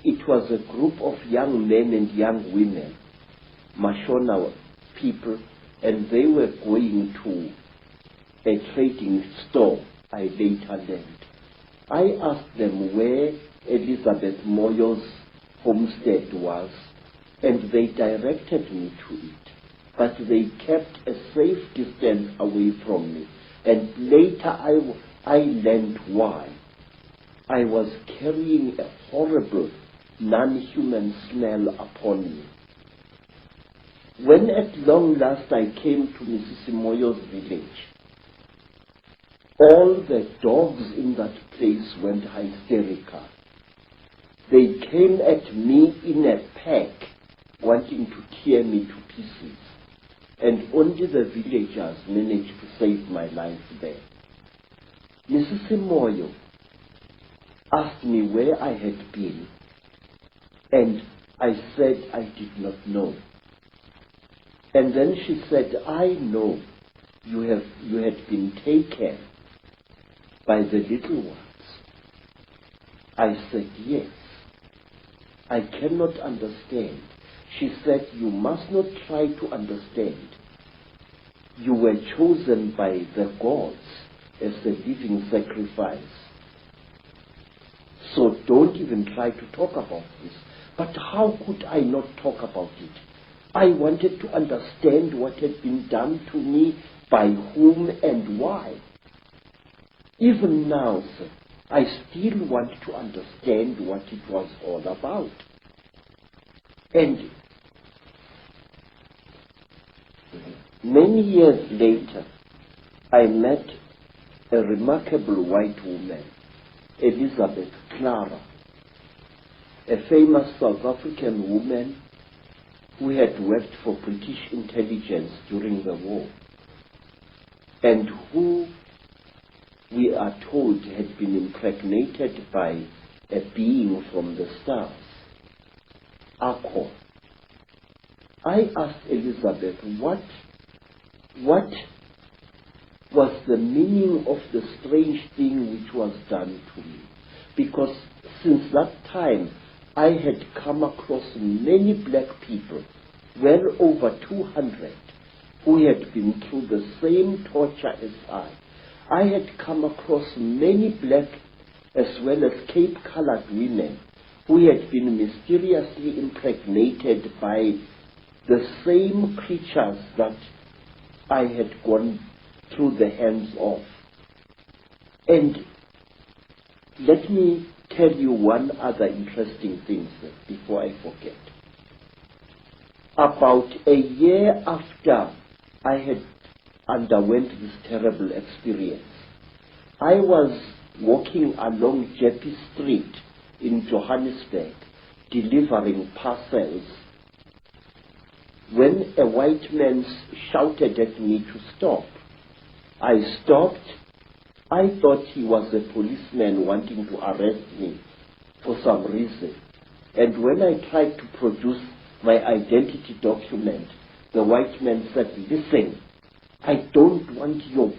it was a group of young men and young women, Mashona people, and they were going to a trading store I later learned. I asked them where Elizabeth Moyo's homestead was, and they directed me to it. But they kept a safe distance away from me. And later I learned why. I was carrying a horrible, non-human smell upon me. When at long last I came to Mrs. Moyo's village, all the dogs in that place went hysterical. They came at me in a pack, wanting to tear me to pieces. And only the villagers managed to save my life there. Mrs. Moyo asked me where I had been, and I said I did not know. And then she said, I know you had been taken by the little ones. I said, yes. I cannot understand. She said, you must not try to understand. You were chosen by the gods as a living sacrifice. So don't even try to talk about this. But how could I not talk about it? I wanted to understand what had been done to me, by whom and why. Even now, sir, I still want to understand what it was all about. And many years later, I met a remarkable white woman, Elizabeth Clara, a famous South African woman who had worked for British intelligence during the war, and who, we are told, had been impregnated by a being from the stars, Icke. I asked Elizabeth what was the meaning of the strange thing which was done to me, because since that time I had come across many black people, well over 200, who had been through the same torture as I. I had come across many black as well as Cape-colored women who had been mysteriously impregnated by the same creatures that I had gone through the hands of. And let me tell you one other interesting thing, sir, before I forget. About a year after I had underwent this terrible experience, I was walking along Jeppe Street in Johannesburg, delivering parcels, when a white man shouted at me to stop. I stopped. I thought he was a policeman wanting to arrest me for some reason. And when I tried to produce my identity document, the white man said, listen, I don't want your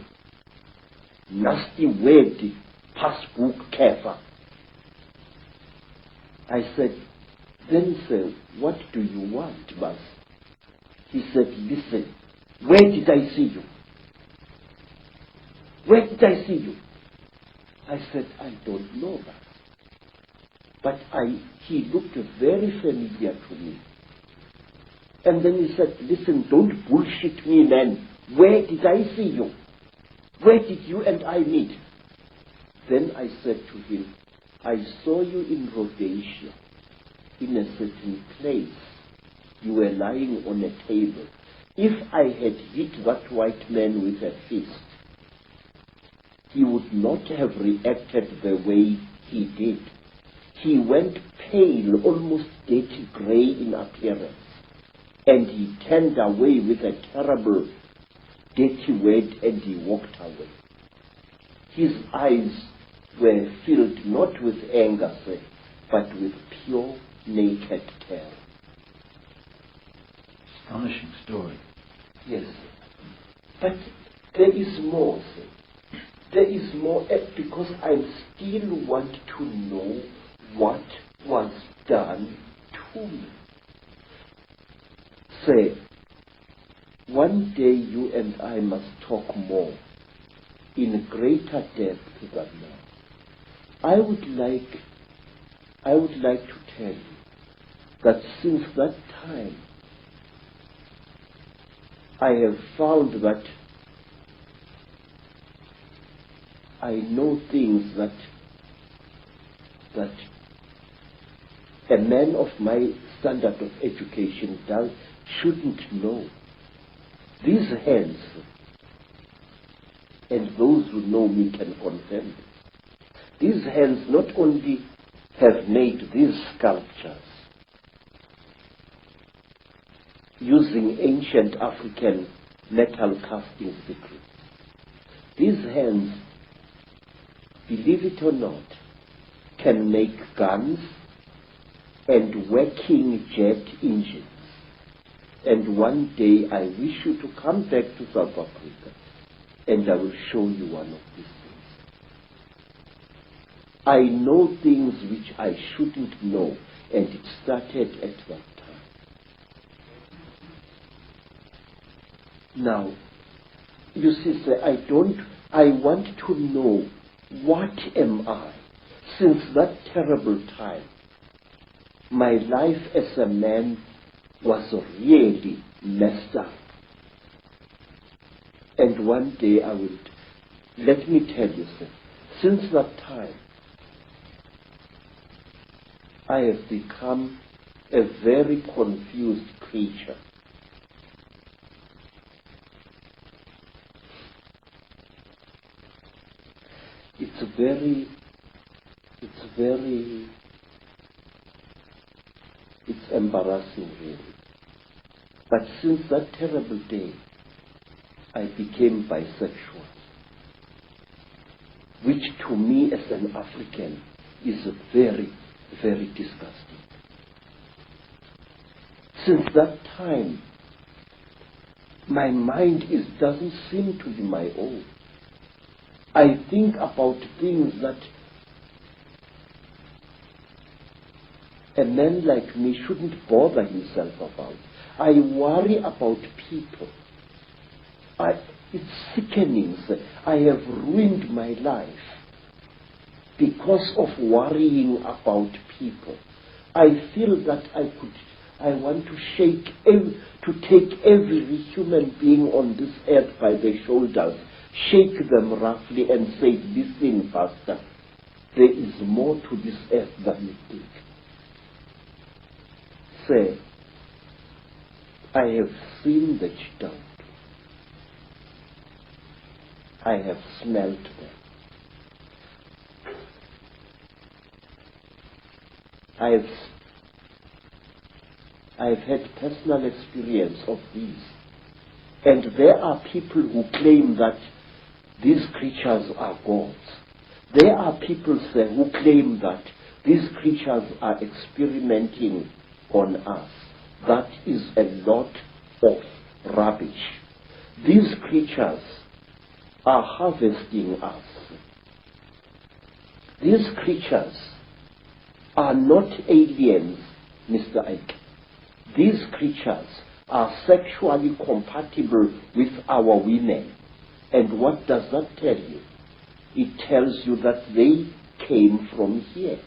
nasty word, passbook kefa. I said, then sir, what do you want, boss? He said, listen, where did I see you? Where did I see you? I said, I don't know that. But he looked very familiar to me. And then he said, listen, don't bullshit me, man. Where did I see you? Where did you and I meet? Then I said to him, I saw you in Rhodesia, in a certain place. You were lying on a table. If I had hit that white man with a fist, he would not have reacted the way he did. He went pale, almost dirty gray in appearance, and he turned away with a terrible, dirty word, and he walked away. His eyes were filled not with anger, sir, but with pure, naked terror. Astonishing story. Yes, sir. But there is more, sir. There is more, because I still want to know what was done to me. Say, one day you and I must talk more, in greater depth than now. I would like to tell you that since that time, I have found that I know things that a man of my standard of education shouldn't know. These hands, and those who know me can confirm this, these hands not only have made these sculptures using ancient African metal casting secrets. These hands, believe it or not, can make guns and working jet engines. And one day I wish you to come back to South Africa and I will show you one of these things. I know things which I shouldn't know, and it started at that time. Now, you see, sir, I want to know, what am I? Since that terrible time, my life as a man was really messed up. And one day let me tell you, sir, since that time, I have become a very confused creature. It's embarrassing, really. But since that terrible day, I became bisexual, which to me as an African is very, very disgusting. Since that time, my mind doesn't seem to be my own. I think about things that a man like me shouldn't bother himself about. I worry about people. It's sickening. I have ruined my life because of worrying about people. I feel that I want to take every human being on this earth by the shoulders, shake them roughly and say, listen, Pastor, there is more to this earth than you think. Say, I have seen the CHITAURI. I have smelt them. I have had personal experience of these. And there are people who claim that these creatures are gods. There are people, sir, who claim that these creatures are experimenting on us. That is a lot of rubbish. These creatures are harvesting us. These creatures are not aliens, Mr. Icke. These creatures are sexually compatible with our women. And what does that tell you? It tells you that they came from here.